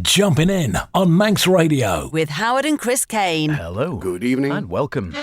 Jumping In on Manx Radio. With Howard and Chris Kane. Hello. Good evening. And welcome.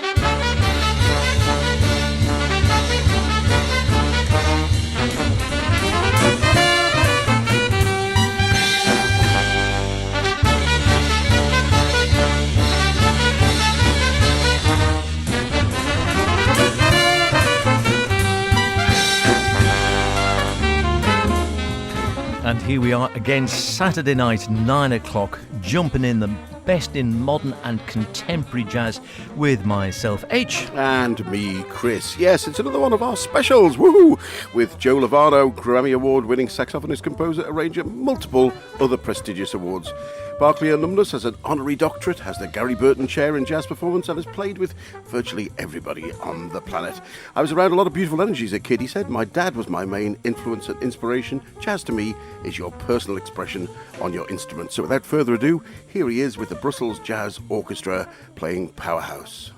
And here we are again, Saturday night, 9 o'clock, jumping in the best in modern and contemporary jazz with myself, H. And me, Chris. Yes, it's another one of our specials, woohoo! With Joe Lovano, Grammy Award-winning saxophonist, composer, arranger, multiple other prestigious awards. Berkeley alumnus, has an honorary doctorate, has the Gary Burton Chair in Jazz Performance, and has played with virtually everybody on the planet. I was around a lot of beautiful energy as a kid, he said. My dad was my main influence and inspiration. Jazz to me is your personal expression on your instrument. So without further ado, here he is with the Brussels Jazz Orchestra playing Powerhouse.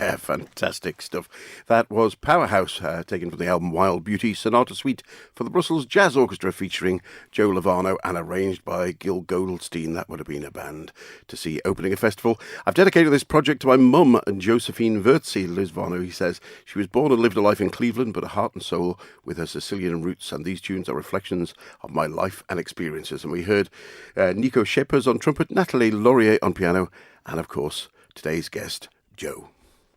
Yeah, fantastic stuff. That was Powerhouse, taken from the album Wild Beauty, Sonata Suite for the Brussels Jazz Orchestra featuring Joe Lovano and arranged by Gil Goldstein. That would have been a band to see opening a festival. I've dedicated this project to my mum, and Josephine Vertzi, Liz Vano. He says, she was born and lived a life in Cleveland, but a heart and soul with her Sicilian roots, and these tunes are reflections of my life and experiences. And we heard Nico Shepers on trumpet, Natalie Laurier on piano, and of course, today's guest, Joe.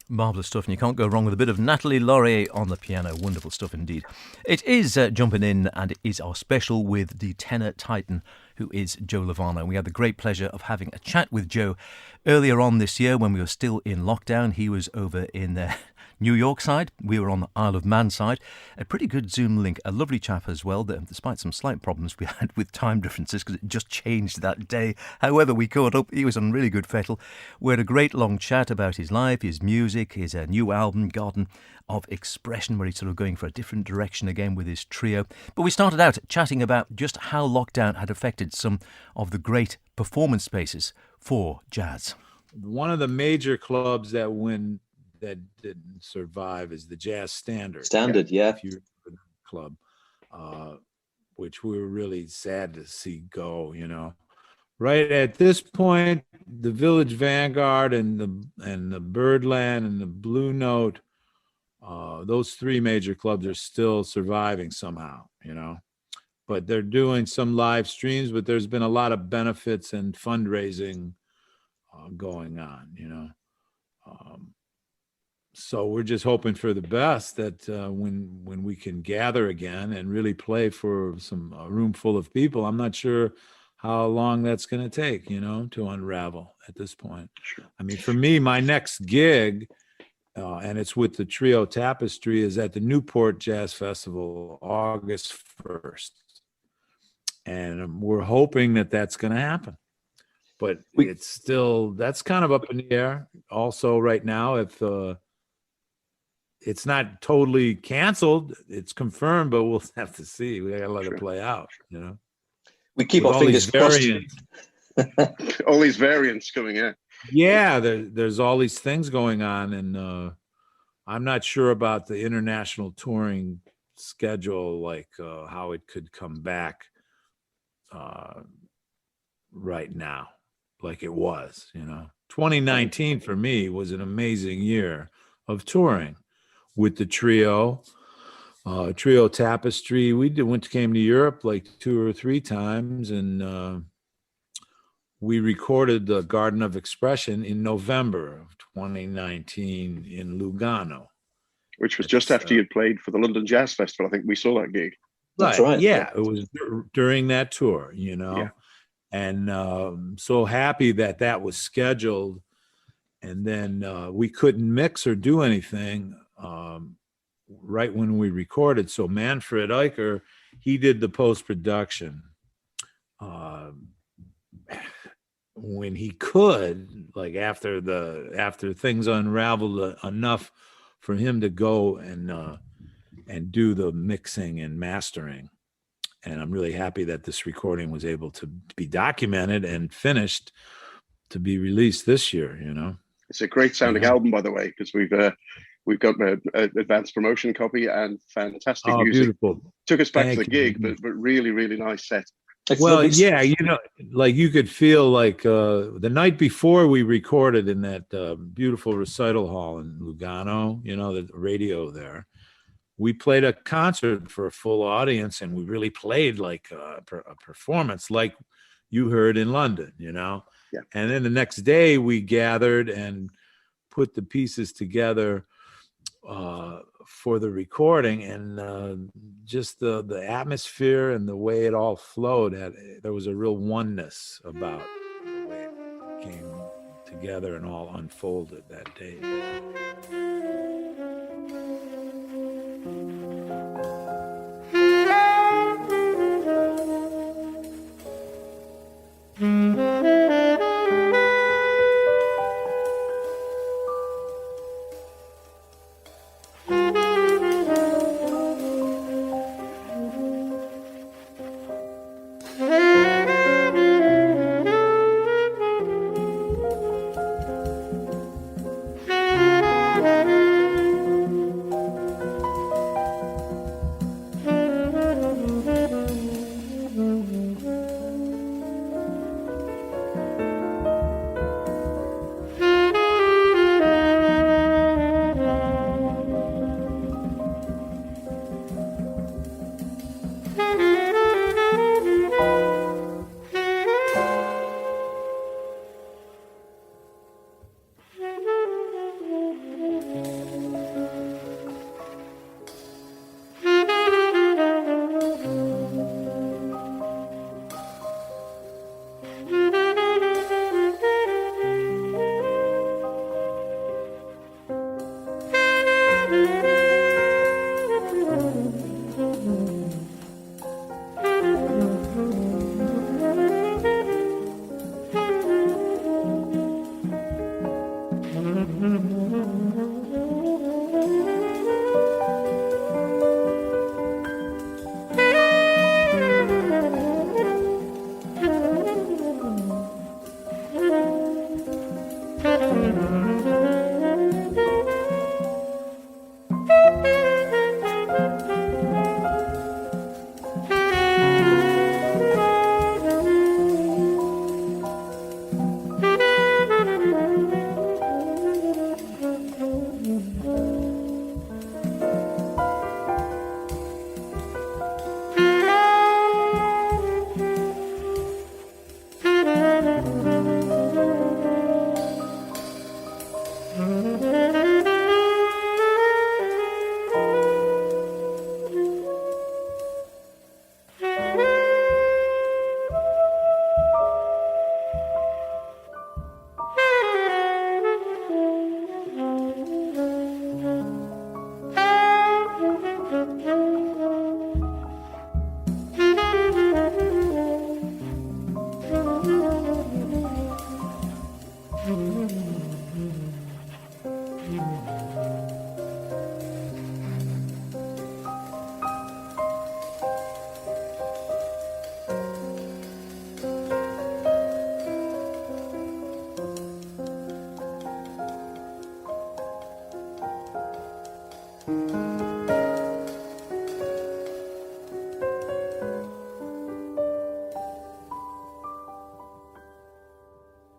Marvellous stuff, and you can't go wrong with a bit of Natalie Laurier on the piano. Wonderful stuff indeed. It is Jumping In, and it is our special with the tenor titan, who is Joe Lovano. We had the great pleasure of having a chat with Joe earlier on this year when we were still in lockdown. He was over in New York side. We were on the Isle of Man side. A pretty good Zoom link. A lovely chap as well, despite some slight problems we had with time differences because it just changed that day. However, we caught up. He was on really good fettle. We had a great long chat about his life, his music, his new album, Garden of Expression, where he's sort of going for a different direction again with his trio. But we started out chatting about just how lockdown had affected some of the great performance spaces for jazz. One of the major clubs that didn't survive is the Jazz Standard. Yeah. If you remember that club, which we were really sad to see go. Right at this point, the Village Vanguard and the Birdland and the Blue Note, those three major clubs are still surviving somehow. But they're doing some live streams. But there's been a lot of benefits and fundraising going on. So we're just hoping for the best that when we can gather again and really play for a room full of people. I'm not sure how long that's going to take, to unravel at this point. Sure. I mean, for me, my next gig, and it's with the Trio Tapestry, is at the Newport Jazz Festival, August 1st. And we're hoping that that's going to happen. But that's kind of up in the air. Also, right now, if it's not totally canceled, it's confirmed, but we'll have to see. We got to let it play out, We keep With our fingers crossed. All these variants coming in. Yeah, there's all these things going on, and I'm not sure about the international touring schedule, like how it could come back right now, like it was. 2019 for me was an amazing year of touring with the trio Tapestry. We came to Europe like 2 or 3 times, and we recorded the Garden of Expression in November of 2019 in Lugano, which was just after you'd played for the London Jazz Festival. I think we saw that gig. That's right. Yeah, it was during that tour, Yeah. And so happy that was scheduled, and then we couldn't mix or do anything right when we recorded. So Manfred Eicher, he did the post-production when he could, like after things unraveled enough for him to go and do the mixing and mastering. And I'm really happy that this recording was able to be documented and finished to be released this year. It's a great sounding album, by the way, because we've got an advanced promotion copy and fantastic music. Beautiful. Took us back Thank to the you. gig, but really, really nice set. Well, yeah, like you could feel like the night before we recorded in that beautiful recital hall in Lugano, the radio there, we played a concert for a full audience, and we really played like a performance like you heard in London, Yeah. And then the next day we gathered and put the pieces together for the recording, and just the atmosphere and the way it all flowed, there was a real oneness about the way it came together and all unfolded that day.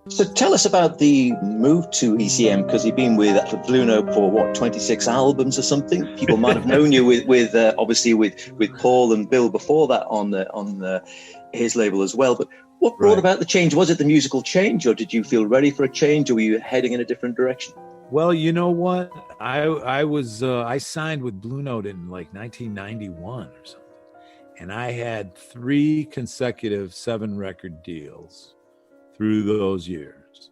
So tell us about the move to ECM, because you've been with Blue Note for what, 26 albums or something. People might have known you with obviously with Paul and Bill before that on his label as well. But what brought about the change? Was it the musical change, or did you feel ready for a change, or were you heading in a different direction? Well, you know what? I signed with Blue Note in like 1991 or something, and I had 3 consecutive 7-record deals through those years,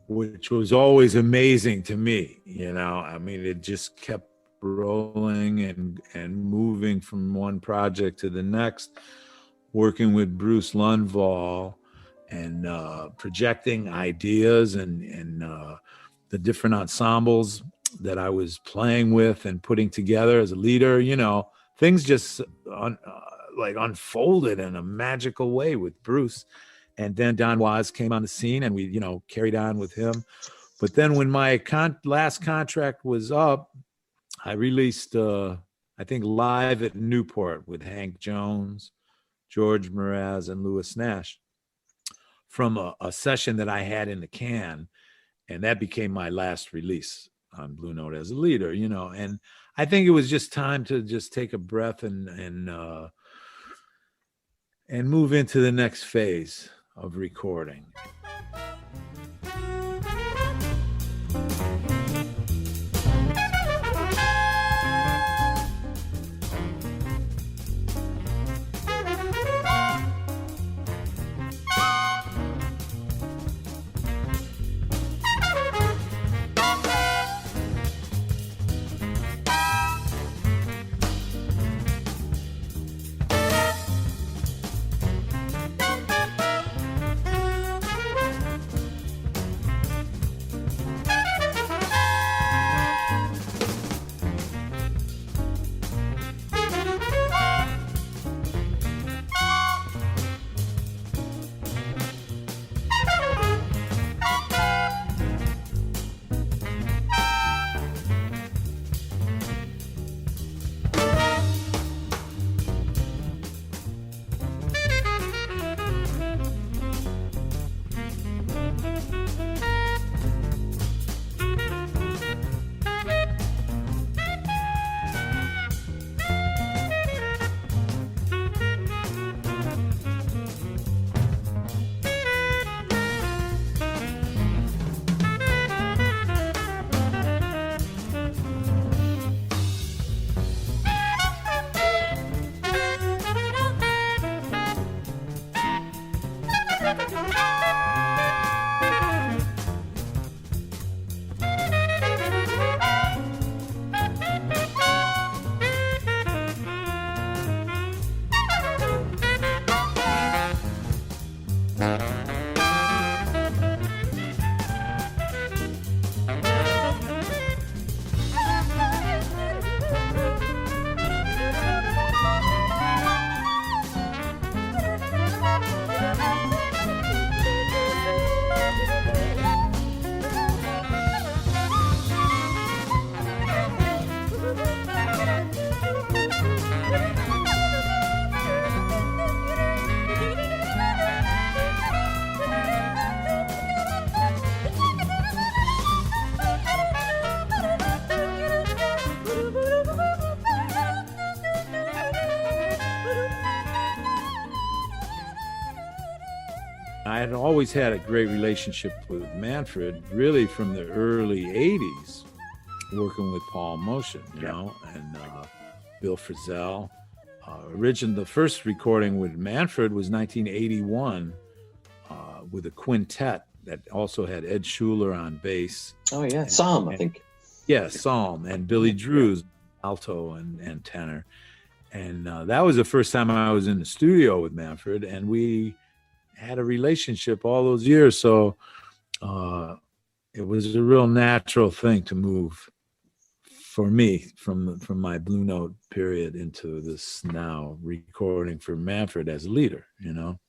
which was always amazing to me. You know, I mean, it just kept rolling and moving from one project to the next, working with Bruce Lundvall and projecting ideas and the different ensembles that I was playing with and putting together as a leader. You know, things just unfolded in a magical way with Bruce. And then Don Was came on the scene, and we, you know, carried on with him. But then when my last contract was up, I released, I think, Live at Newport with Hank Jones, George Mraz, and Louis Nash from a session that I had in the can. And that became my last release on Blue Note as a leader, you know. And I think it was just time to just take a breath and move into the next phase of recording. I had always had a great relationship with Manfred, really from the early 80s, working with Paul Motion, you know, and Bill Frisell. The first recording with Manfred was 1981 with a quintet that also had Ed Schuler on bass. Oh, yeah. Psalm, I think. Yeah, Psalm, and Billy Drews, alto and tenor. And that was the first time I was in the studio with Manfred, and we had a relationship all those years. So it was a real natural thing to move for me from my Blue Note period into this now recording for Manfred as a leader, you know.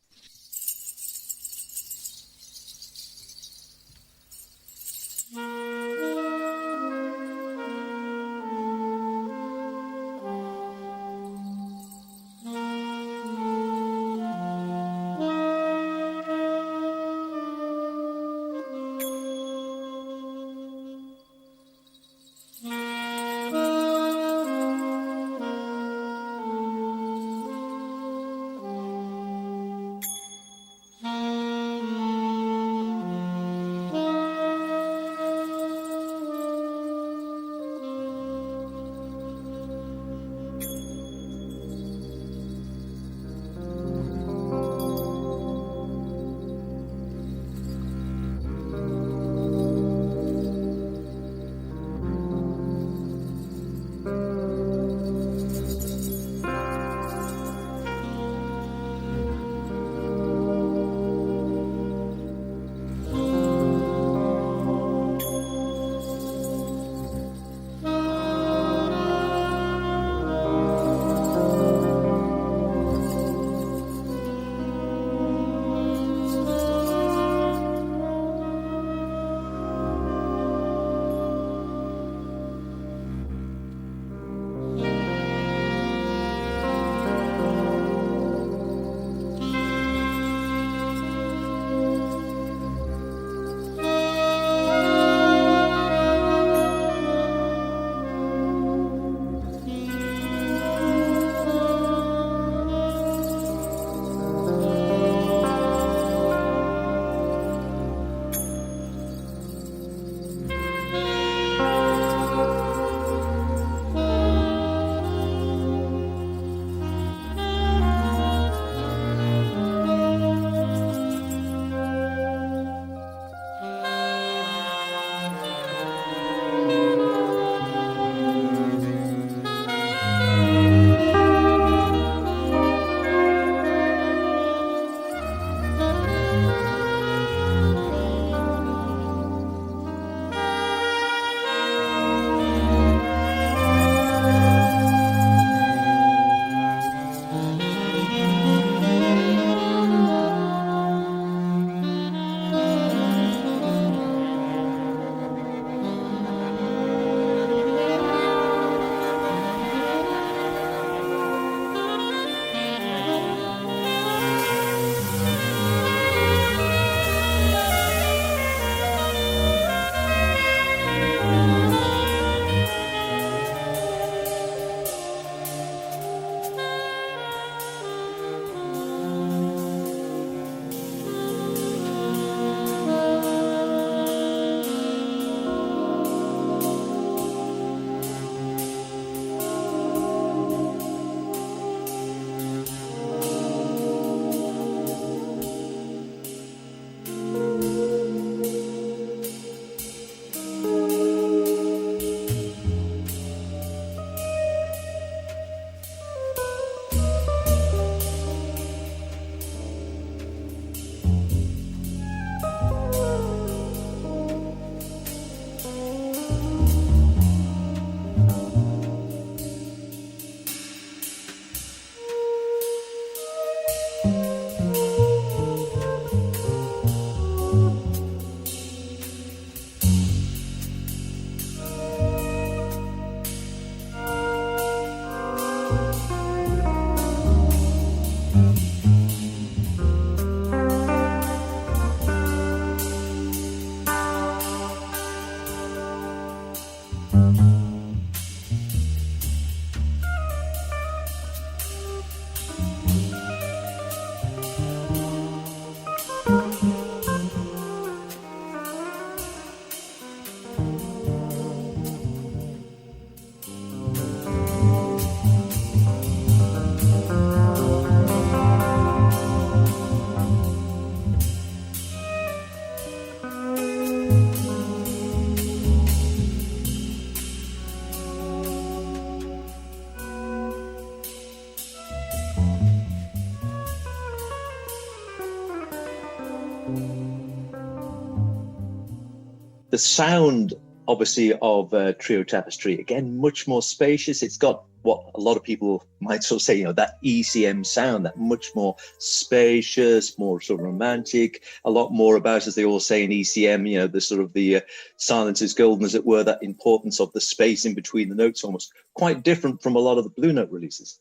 The sound, obviously, of Trio Tapestry, again, much more spacious. It's got what a lot of people might sort of say, that ECM sound, that much more spacious, more sort of romantic, a lot more about, as they all say in ECM, the sort of the silence is golden, as it were, that importance of the space in between the notes, almost quite different from a lot of the Blue Note releases.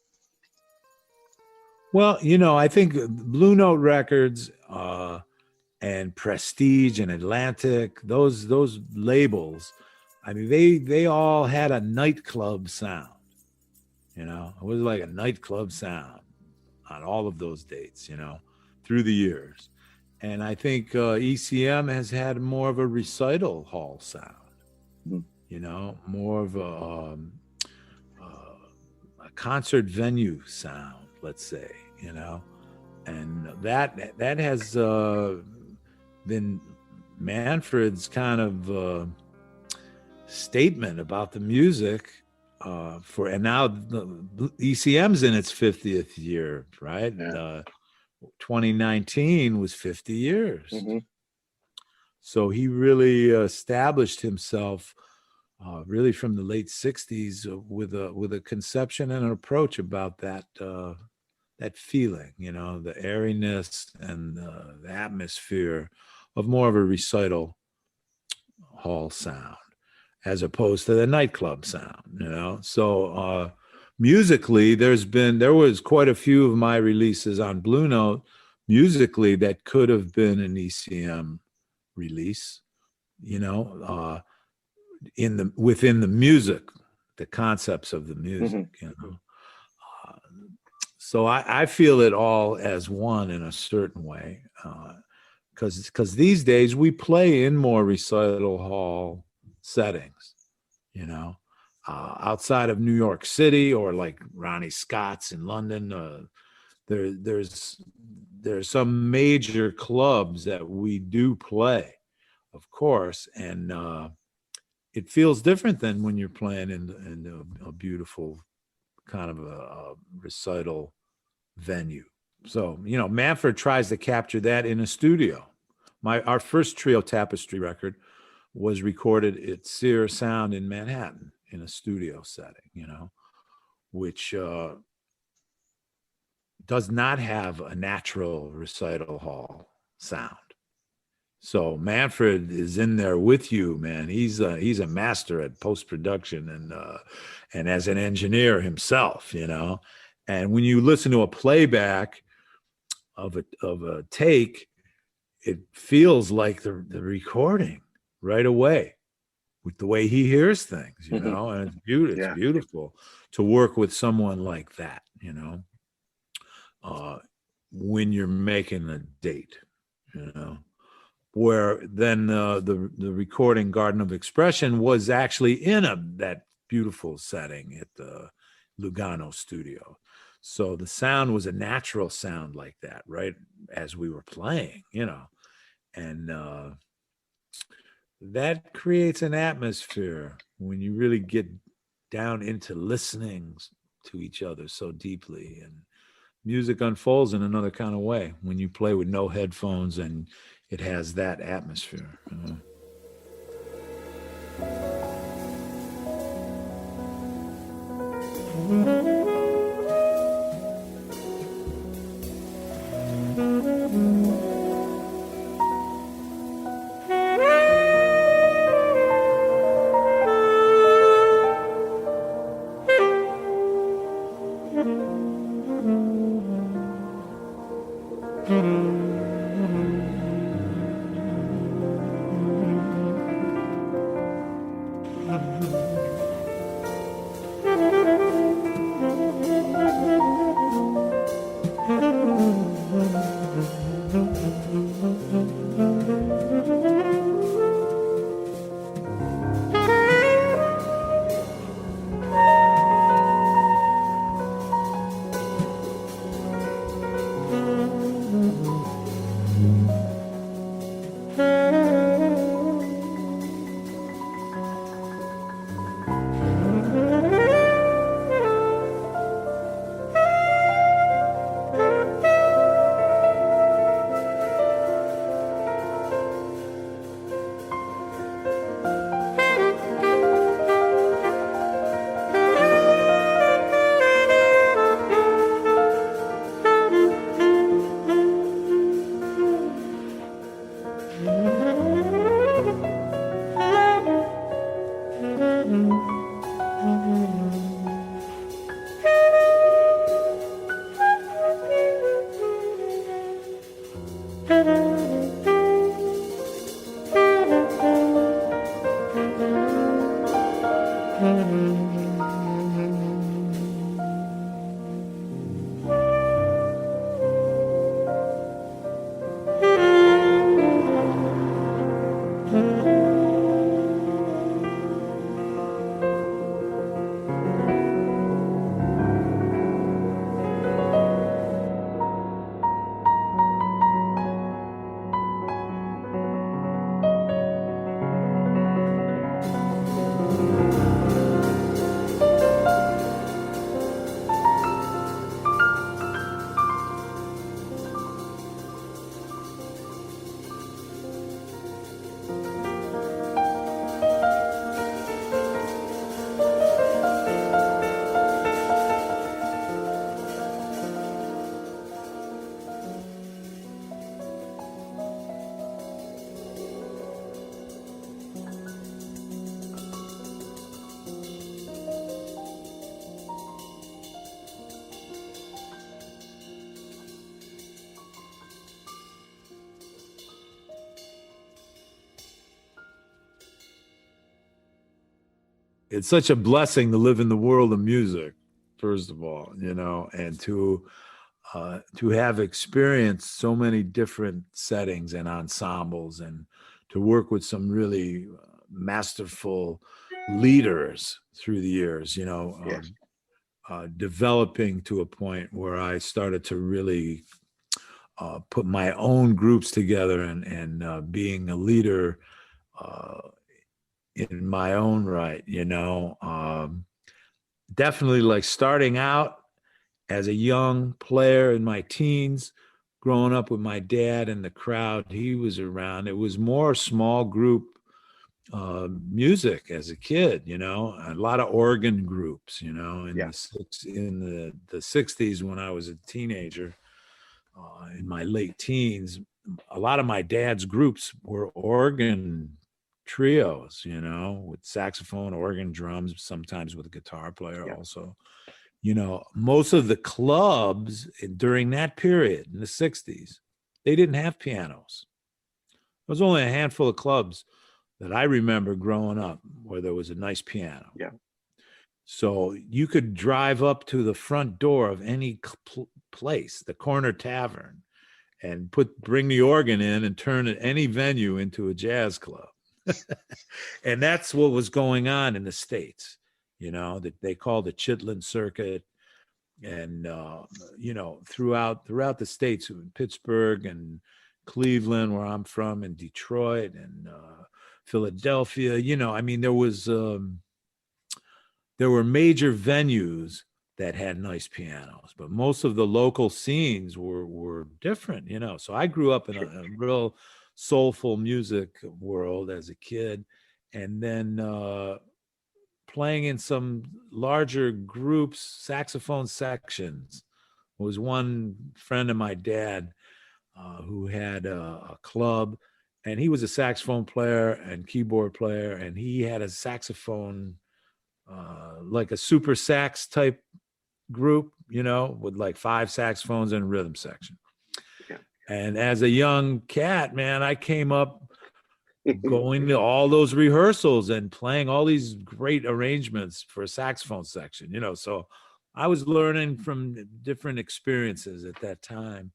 Well, I think Blue Note Records and Prestige and Atlantic, those labels, I mean, they all had a nightclub sound. It was like a nightclub sound on all of those dates, through the years. And I think ECM has had more of a recital hall sound, more of a concert venue sound, let's say, and that has been Manfred's kind of statement about the music. And now the ECM's in its 50th year, right? Yeah. 2019 was 50 years. Mm-hmm. So he really established himself really from the late 60s with a conception and an approach about that feeling, the airiness and the atmosphere of more of a recital hall sound, as opposed to the nightclub sound, So musically, there was quite a few of my releases on Blue Note musically that could have been an ECM release, within the music, the concepts of the music, So I feel it all as one in a certain way, because these days we play in more recital hall settings, outside of New York City or like Ronnie Scott's in London. There's some major clubs that we do play, of course, and it feels different than when you're playing in a beautiful kind of a recital venue. So, Manfred tries to capture that in a studio. Our first Trio Tapestry record was recorded at Sear Sound in Manhattan in a studio setting, which does not have a natural recital hall sound. So Manfred is in there with you, man. He's a master at post-production and as an engineer himself, And when you listen to a playback of a take, it feels like the recording right away with the way he hears things, and it's beautiful. It's beautiful to work with someone like that, when you're making a date, where then the recording Garden of Expression was actually in that beautiful setting at the Lugano studio. So the sound was a natural sound like that, right? As we were playing, and that creates an atmosphere when you really get down into listening to each other so deeply, and music unfolds in another kind of way when you play with no headphones and it has that atmosphere. it's such a blessing to live in the world of music, first of all, and to have experienced so many different settings and ensembles, and to work with some really masterful leaders through the years, Yes. Developing to a point where I started to really put my own groups together, and being a leader in my own right, definitely like starting out as a young player in my teens, growing up with my dad and the crowd he was around. It was more small group music as a kid, a lot of organ groups, in the 60s when I was a teenager, in my late teens, a lot of my dad's groups were organ trios, with saxophone, organ, drums, sometimes with a guitar player also. Most of the clubs during that period in the 60s, they didn't have pianos. There was only a handful of clubs that I remember growing up where there was a nice piano. Yeah. So you could drive up to the front door of any place, the corner tavern, and bring the organ in and turn any venue into a jazz club. And that's what was going on in the States, that they called the Chitlin Circuit. And, throughout the States, in Pittsburgh and Cleveland, where I'm from, and Detroit and Philadelphia, there were major venues that had nice pianos, but most of the local scenes were different, So I grew up in a real soulful music world as a kid, and then playing in some larger groups, saxophone sections. There was one friend of my dad who had a club, and he was a saxophone player and keyboard player, and he had a saxophone, like a super sax type group, with like 5 saxophones and a rhythm section. Yeah. And as a young cat, man, I came up going to all those rehearsals and playing all these great arrangements for a saxophone section, so I was learning from different experiences at that time.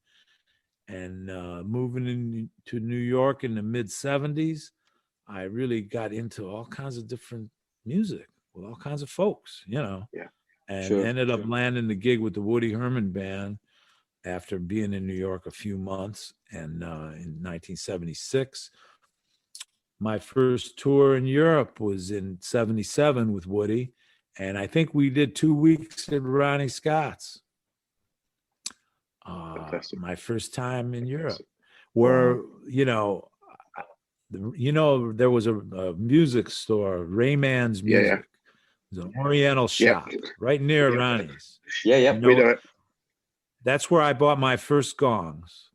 And moving into New York in the mid 70s, I really got into all kinds of different music with all kinds of folks, Yeah. and ended up landing the gig with the Woody Herman Band after being in New York a few months. And in 1976, my first tour in Europe was in 77 with Woody. And I think we did 2 weeks at Ronnie Scott's. My first time in Europe, where, there was a music store, Rayman's Music. Yeah. It was an Oriental shop right near Ronnie's. Yeah. We know it. That's where I bought my first gongs,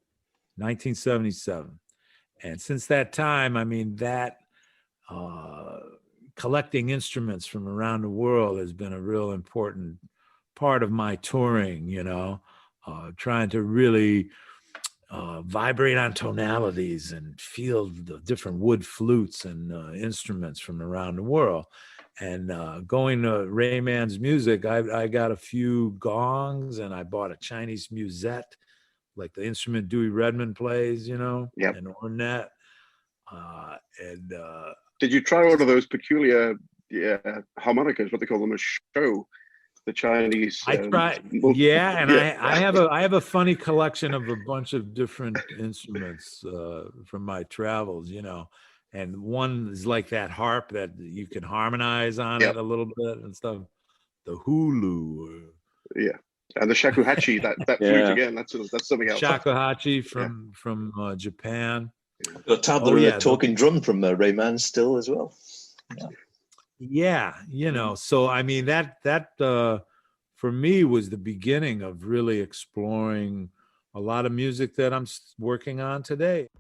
1977. And since that time, that collecting instruments from around the world has been a real important part of my touring, trying to really vibrate on tonalities and feel the different wood flutes and instruments from around the world. And going to Rayman's Music, I got a few gongs, and I bought a Chinese musette, like the instrument Dewey Redman plays, an ornette. Did you try one of those peculiar harmonicas, what they call them, a show? The Chinese. I tried, I have a funny collection of a bunch of different instruments from my travels, and one is like that harp that you can harmonize on it a little bit and stuff. The hulu. And the shakuhachi, that flute again. That's something else. Shakuhachi from Japan. Got tabla and a talking drum from Rayman still as well. Yeah, so that for me was the beginning of really exploring a lot of music that I'm working on today.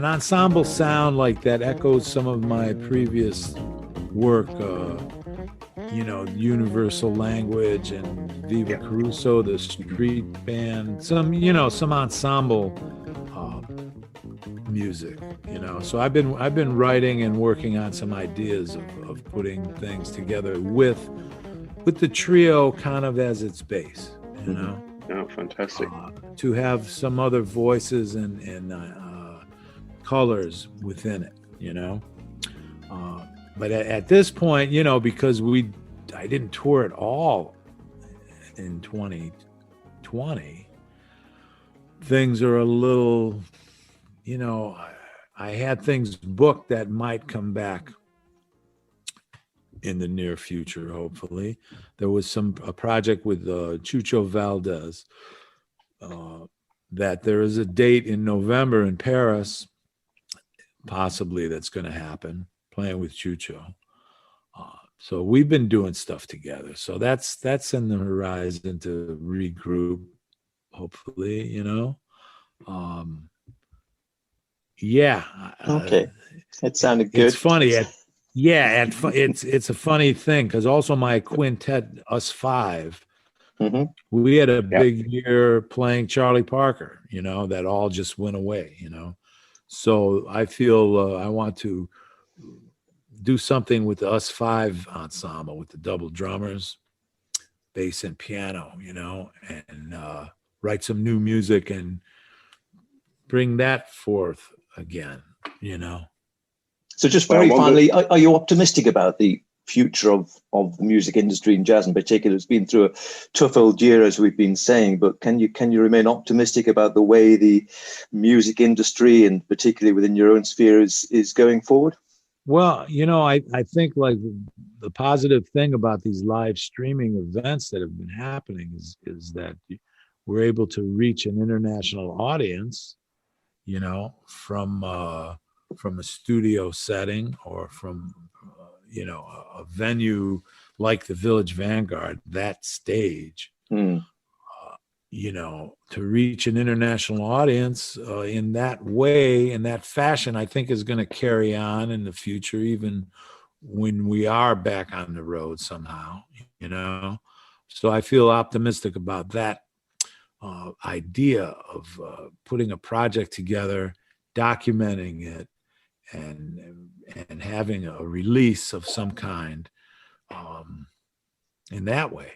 an ensemble sound like that echoes some of my previous work, Universal Language and Viva Caruso, the street band, some ensemble music, So I've been writing and working on some ideas of putting things together with the trio kind of as its base, Oh, fantastic. to have some other voices and colors within it, But at this point, because I didn't tour at all in 2020, things are a little, I had things booked that might come back in the near future, hopefully. There was a project with Chucho Valdez that there is a date in November in Paris, possibly that's going to happen, playing with Chucho. So we've been doing stuff together. So that's in the horizon to regroup, hopefully, Okay, that sounded good. It's funny. It's a funny thing because also my quintet, us five, we had a big year playing Charlie Parker, that all just went away, So I feel I want to do something with the us five ensemble with the double drummers, bass and piano, and write some new music and bring that forth again, So just very finally, are you optimistic about the future of the music industry in jazz in particular? It's been through a tough old year, as we've been saying, but can you remain optimistic about the way the music industry, and particularly within your own sphere, is going forward? Well, I think like the positive thing about these live streaming events that have been happening is that we're able to reach an international audience, from a studio setting or from, a venue like the Village Vanguard, that stage, to reach an international audience in that way, in that fashion, I think is going to carry on in the future, even when we are back on the road somehow, So I feel optimistic about that idea of putting a project together, documenting it, and having a release of some kind in that way,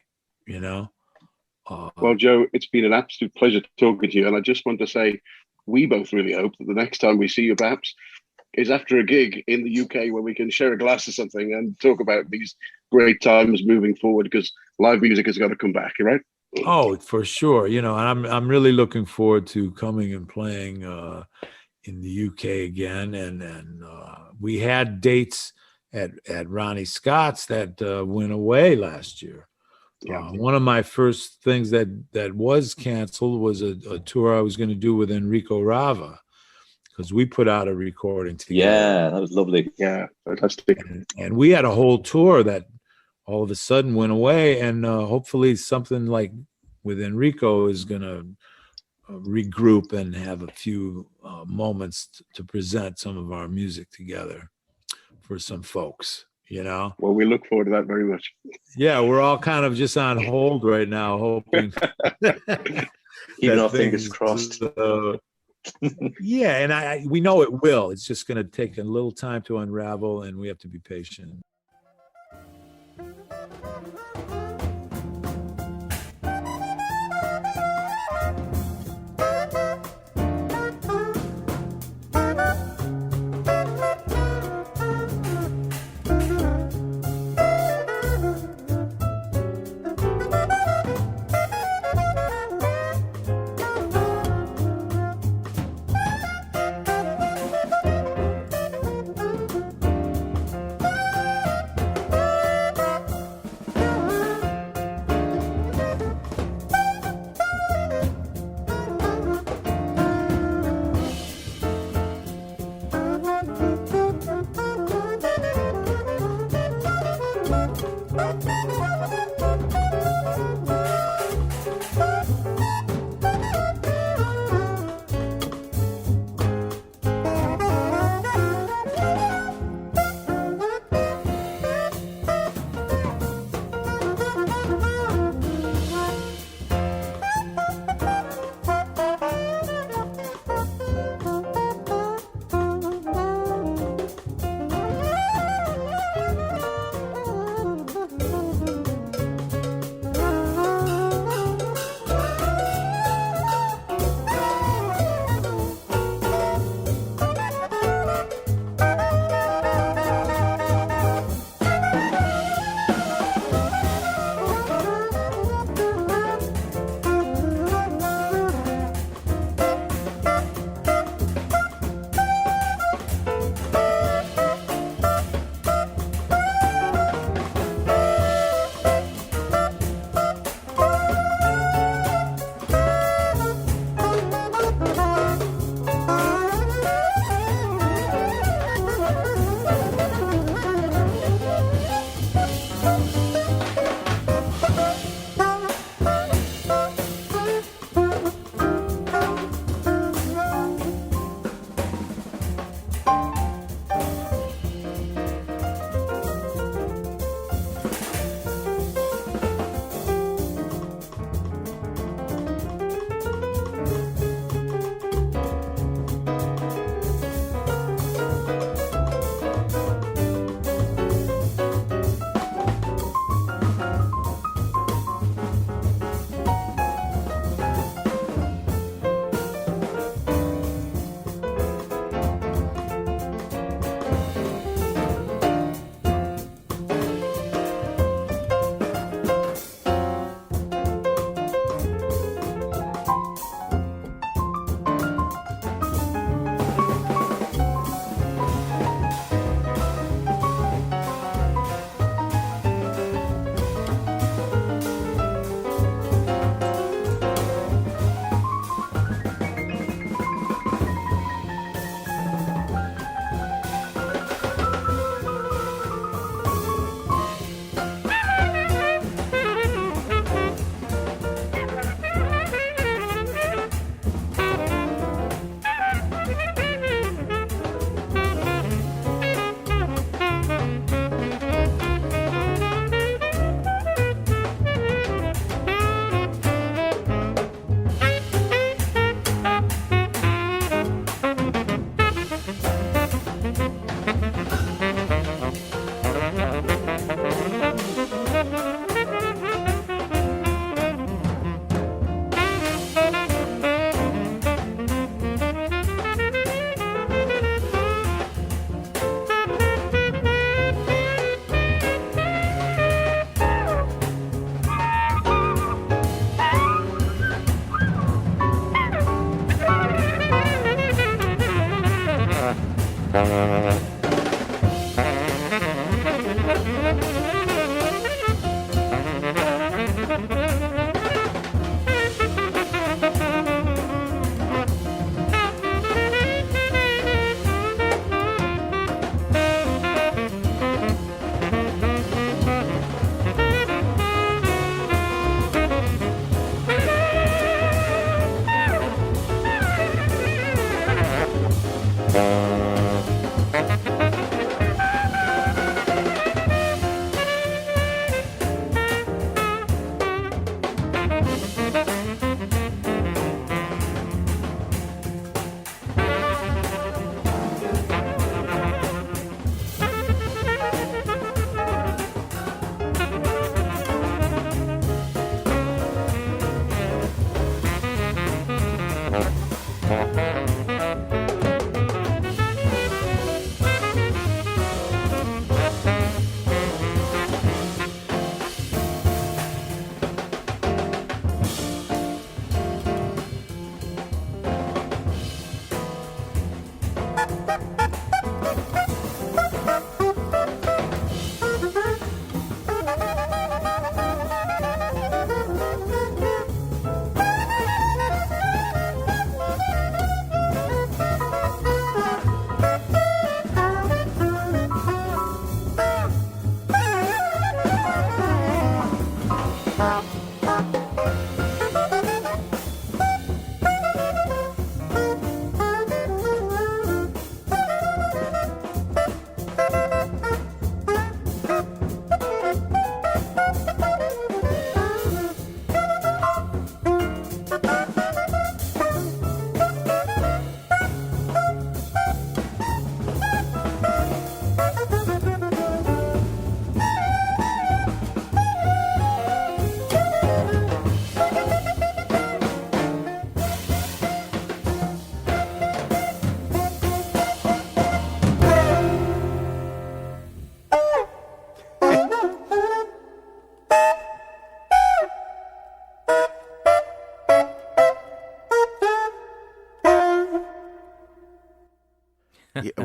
Well, Joe, it's been an absolute pleasure talking to you. And I just want to say, we both really hope that the next time we see you, perhaps, is after a gig in the UK where we can share a glass or something and talk about these great times moving forward, because live music has got to come back, right? Oh, for sure. And I'm really looking forward to coming and playing in the UK again. And we had dates at Ronnie Scott's that went away last year. One of my first things that was canceled was a tour I was going to do with Enrico Rava, because we put out a recording together. Yeah, that was lovely. Yeah, fantastic. And we had a whole tour that all of a sudden went away, and hopefully something like with Enrico is going to regroup and have a few moments to present some of our music together for some folks. Well, we look forward to that very much. Yeah, we're all kind of just on hold right now, hoping. Keeping our fingers crossed. Yeah, and we know it will. It's just going to take a little time to unravel, and we have to be patient.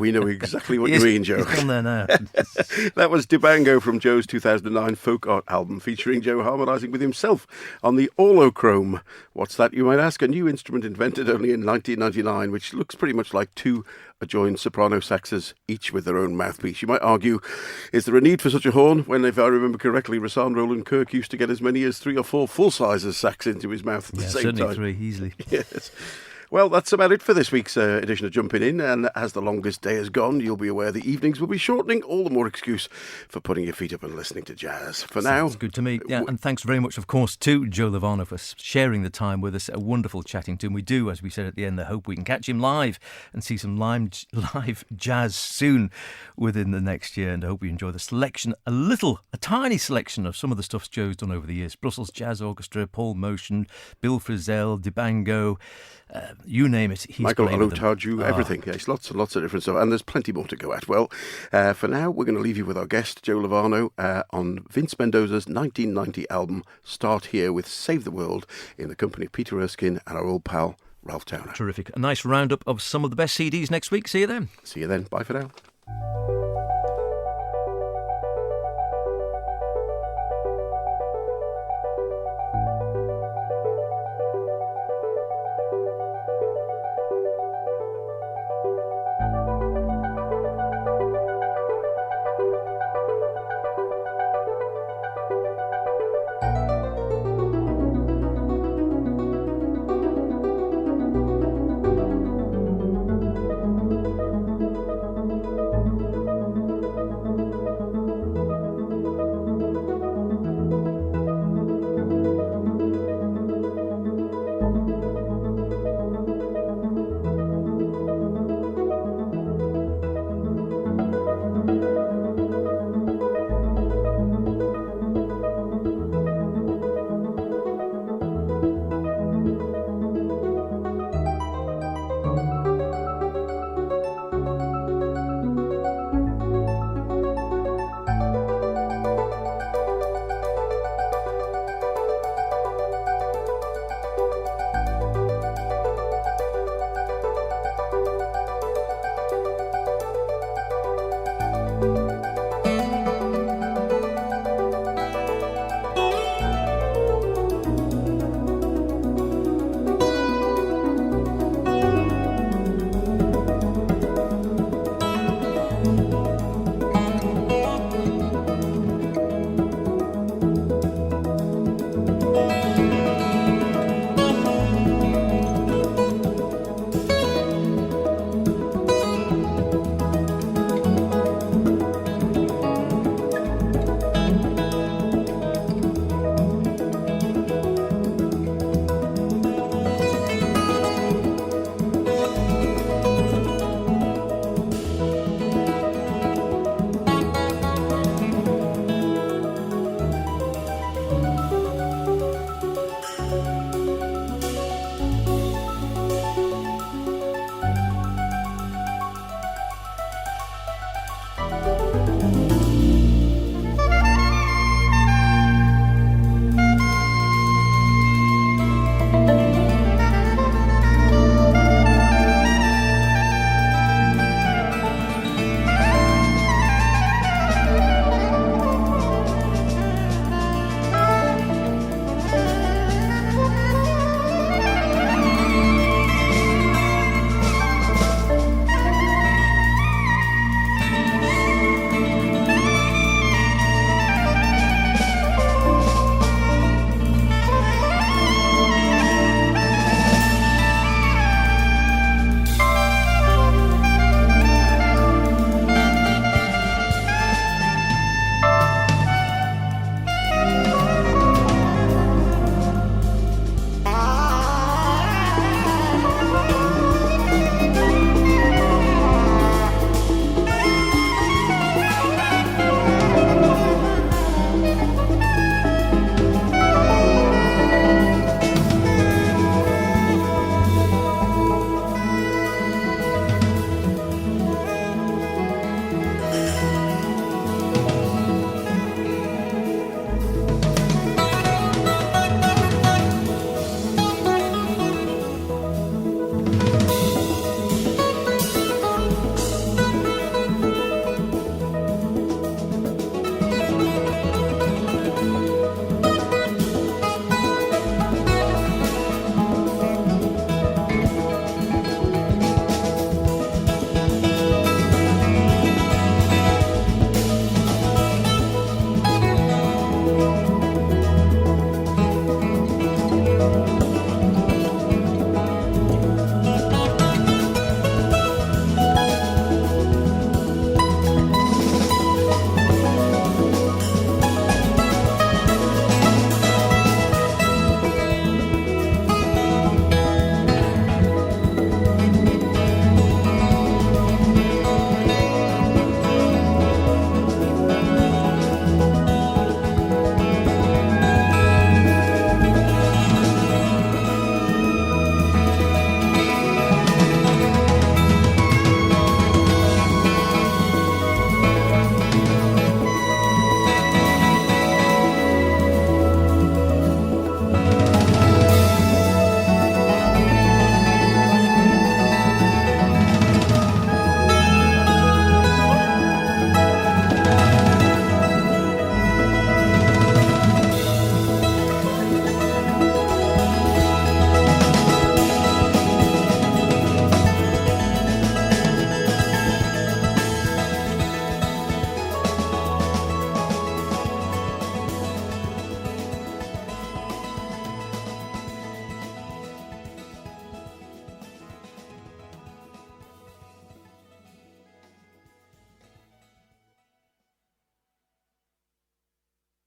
we know exactly what He you is- mean, Joe. He's gone there now. That was Dibango from Joe's 2009 folk art album, featuring Joe harmonising with himself on the Orlochrome. What's that, you might ask? A new instrument invented only in 1999, which looks pretty much like two adjoined soprano saxes, each with their own mouthpiece. You might argue, is there a need for such a horn when, if I remember correctly, Rassan Roland Kirk used to get as many as 3 or 4 full-sizes sax into his mouth at the Yeah, same certainly time? 3, easily. Yes. Well, that's about it for this week's edition of Jumpin' In, and as the longest day has gone, you'll be aware the evenings will be shortening, all the more excuse for putting your feet up and listening to jazz. For now... Sounds good to me. Yeah, and thanks very much, of course, to Joe Lovano for sharing the time with us. A wonderful chatting to him. We do, as we said at the end, I hope we can catch him live and see some live jazz soon within the next year, and I hope you enjoy the selection, a tiny selection of some of the stuff Joe's done over the years. Brussels Jazz Orchestra, Paul Motion, Bill Frisell, Dibango, you name it. He's Michael playing with them. Alutaju, everything. Yes, lots and lots of different stuff, and there's plenty more to go at. Well, for now, we're going to leave you with our guest, Joe Lovano, on Vince Mendoza's 1990 album, Start Here, with Save the World, in the company of Peter Erskine and our old pal, Ralph Towner. Terrific. A nice roundup of some of the best CDs next week. See you then. See you then. Bye for now.